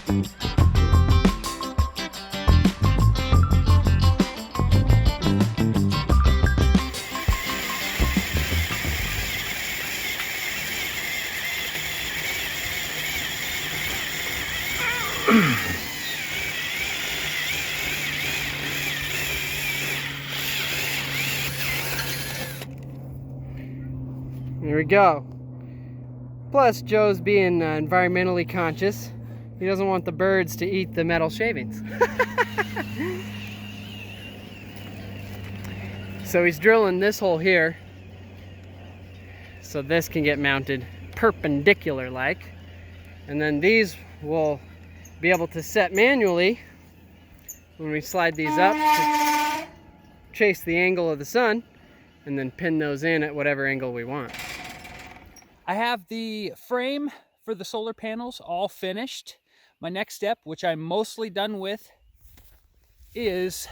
There we go. Plus, Joe's being environmentally conscious. He doesn't want the birds to eat the metal shavings. So he's drilling this hole here so this can get mounted perpendicular like, and then these will be able to set manually when we slide these up to chase the angle of the sun, and then pin those in at whatever angle we want. I have the frame for the solar panels all finished. My next step, which I'm mostly done with, is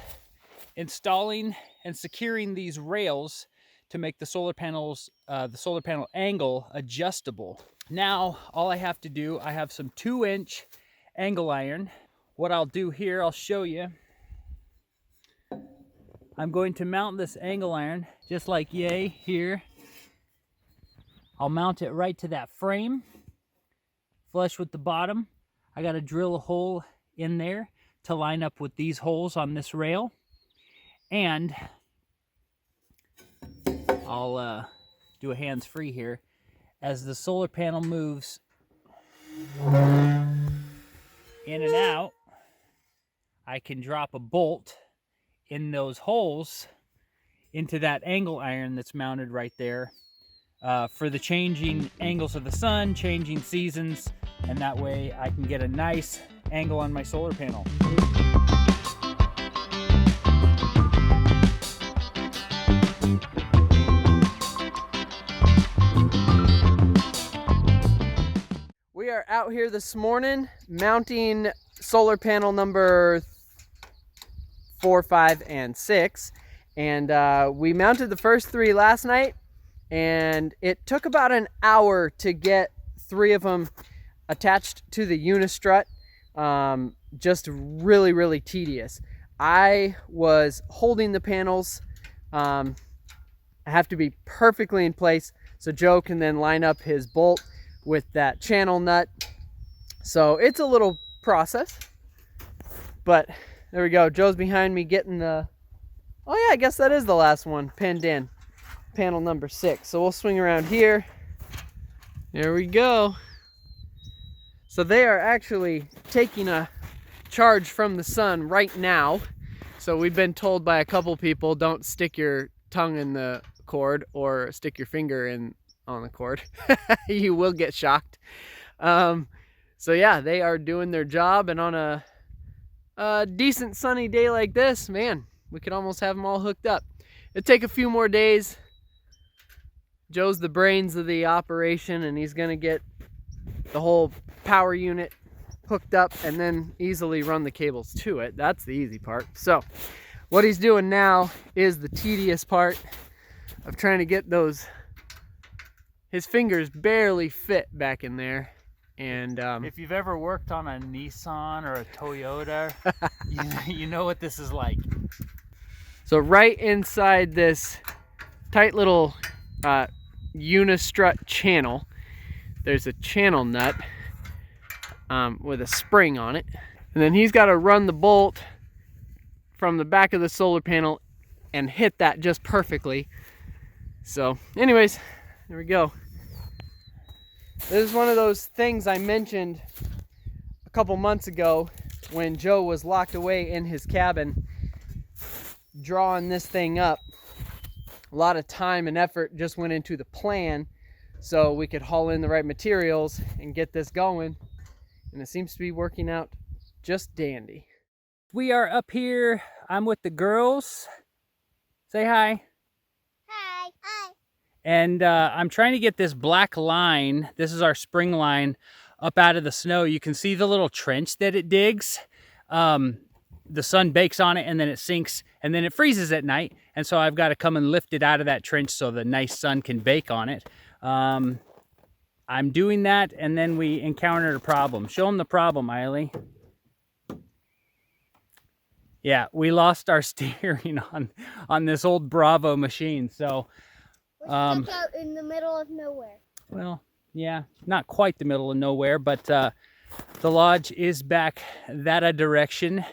installing and securing these rails to make the solar panels, the solar panel angle adjustable. Now, all I have to do, I have some 2-inch angle iron. What I'll do here, I'll show you. I'm going to mount this angle iron just like here. I'll mount it right to that frame, flush with the bottom. I got to drill a hole in there to line up with these holes on this rail. And I'll do a hands-free here. As the solar panel moves in and out, I can drop a bolt in those holes into that angle iron that's mounted right there for the changing angles of the sun, changing seasons, and that way I can get a nice angle on my solar panel. We are out here this morning mounting solar panel number 4, 5, and 6, and we mounted the first 3 last night, and it took about an hour to get 3 of them attached to the unistrut. Just really tedious. I was holding the panels. I have to be perfectly in place so Joe can then line up his bolt with that channel nut. So it's a little process, but there we go. Joe's behind me getting the, oh yeah, I guess that is the last one pinned in, panel number 6. So we'll swing around here. There we go. So they are actually taking a charge from the sun right now. So we've been told by a couple people, don't stick your tongue in the cord or stick your finger in on the cord. You will get shocked. So yeah, they are doing their job, and on a decent sunny day like this, man, we could almost have them all hooked up. It'd take a few more days. Joe's the brains of the operation, and he's gonna get the whole power unit hooked up and then easily run the cables to it. That's the easy part. So what he's doing now is the tedious part of trying to get those, his fingers barely fit back in there. And if you've ever worked on a Nissan or a Toyota, you know what this is like. So right inside this tight little unistrut channel, there's a channel nut with a spring on it. And then he's got to run the bolt from the back of the solar panel and hit that just perfectly. So anyways, there we go. This is one of those things I mentioned a couple months ago when Joe was locked away in his cabin drawing this thing up. A lot of time and effort just went into the plan so we could haul in the right materials and get this going, and it seems to be working out just dandy. We are up here. I'm with the girls. Say hi. Hi. Hi. And I'm trying to get this black line, this is our spring line, up out of the snow. You can see the little trench that it digs. The sun bakes on it and then it sinks and then it freezes at night. And so I've got to come and lift it out of that trench so the nice sun can bake on it. I'm doing that, and then we encountered a problem. Show them the problem, Eiley. Yeah, we lost our steering on this old Bravo machine. So, We're stuck out in the middle of nowhere. well, yeah, not quite the middle of nowhere, but the lodge is back that direction.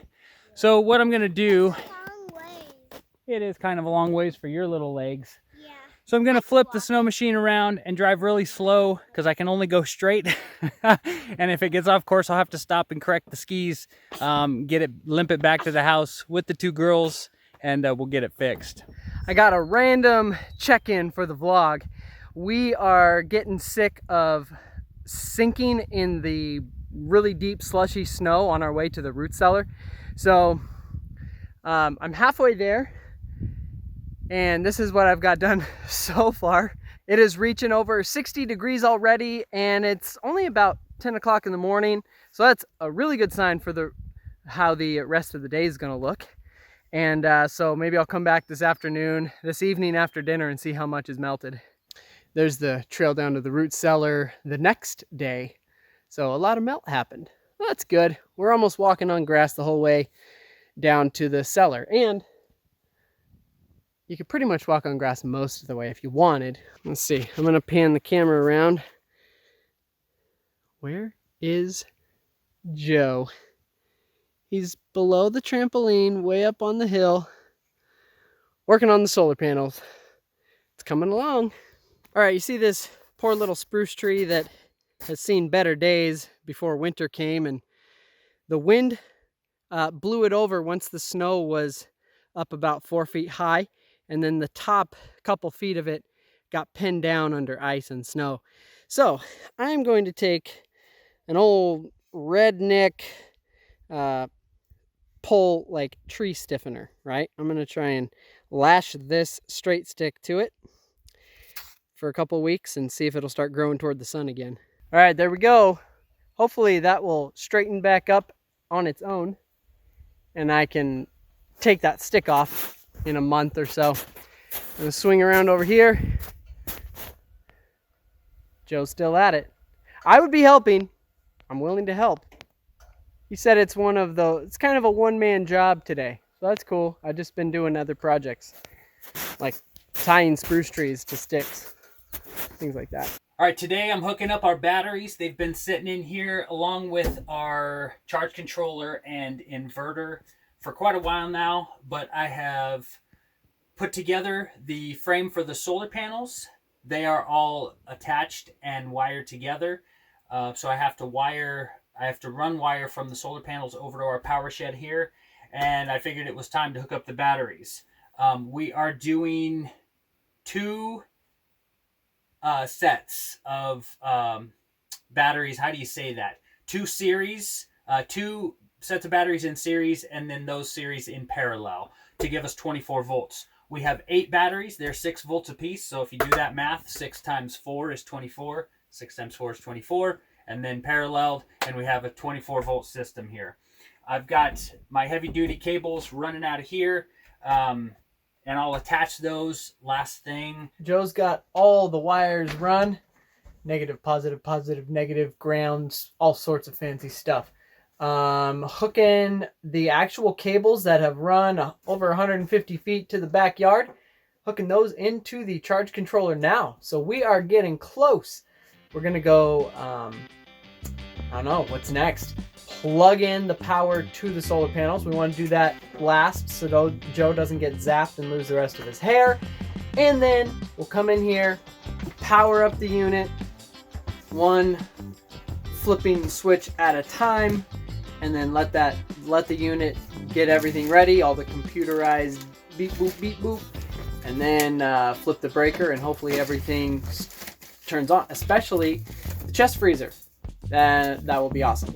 So what I'm gonna do, Long way. it is kind of a long ways for your little legs. Yeah. So I'm gonna flip the snow machine around and drive really slow because I can only go straight. And if it gets off course, I'll have to stop and correct the skis, limp it back to the house with the two girls, and we'll get it fixed. I got a random check-in for the vlog. We are getting sick of sinking in the really deep slushy snow on our way to the root cellar. So I'm halfway there, and this is what I've got done so far. It is reaching over 60 degrees already, and it's only about 10 o'clock in the morning. So that's a really good sign for how the rest of the day is gonna look. And so maybe I'll come back this evening after dinner, and see how much is melted. There's the trail down to the root cellar the next day. So a lot of melt happened. Well, that's good. We're almost walking on grass the whole way down to the cellar. And you could pretty much walk on grass most of the way if you wanted. Let's see. I'm going to pan the camera around. Where is Joe? He's below the trampoline, way up on the hill, working on the solar panels. It's coming along. All right, you see this poor little spruce tree that has seen better days before winter came, and the wind blew it over once the snow was up about 4 feet high, and then the top couple feet of it got pinned down under ice and snow. So I'm going to take an old redneck pole like tree stiffener, right? I'm going to try and lash this straight stick to it for a couple weeks and see if it'll start growing toward the sun again. All right, there we go. Hopefully that will straighten back up on its own, and I can take that stick off in a month or so. I'm gonna swing around over here. Joe's still at it. I would be helping. I'm willing to help. He said it's it's kind of a one-man job today. So that's cool. I've just been doing other projects, like tying spruce trees to sticks, things like that. All right, today I'm hooking up our batteries. They've been sitting in here along with our charge controller and inverter for quite a while now, but I have put together the frame for the solar panels. They are all attached and wired together. So I have to run wire from the solar panels over to our power shed here, and I figured it was time to hook up the batteries. We are doing two sets of batteries. How do you say that? Two sets of batteries in series, and then those series in parallel to give us 24 volts. We have 8 batteries. They're 6 volts apiece. So if you do that math, 6 times 4 is 24. 6 times 4 is 24. And then paralleled, and we have a 24 volt system here. I've got my heavy duty cables running out of here, and I'll attach those last thing. Joe's got all the wires run, negative, positive, positive, negative, grounds, all sorts of fancy stuff. Hooking the actual cables that have run over 150 feet to the backyard, hooking those into the charge controller now. So we are getting close. We're gonna go, I don't know, what's next? Plug in the power to the solar panels. We want to do that last so Joe doesn't get zapped and lose the rest of his hair. And then we'll come in here, power up the unit, one flipping switch at a time, and then let the unit get everything ready, all the computerized beep boop beep boop, and then flip the breaker, and hopefully everything turns on, especially the chest freezer. That will be awesome.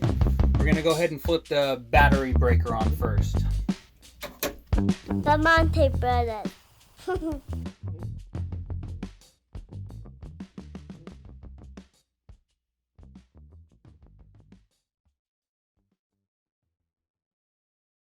We're gonna go ahead and flip the battery breaker on first. Bramante Brothers.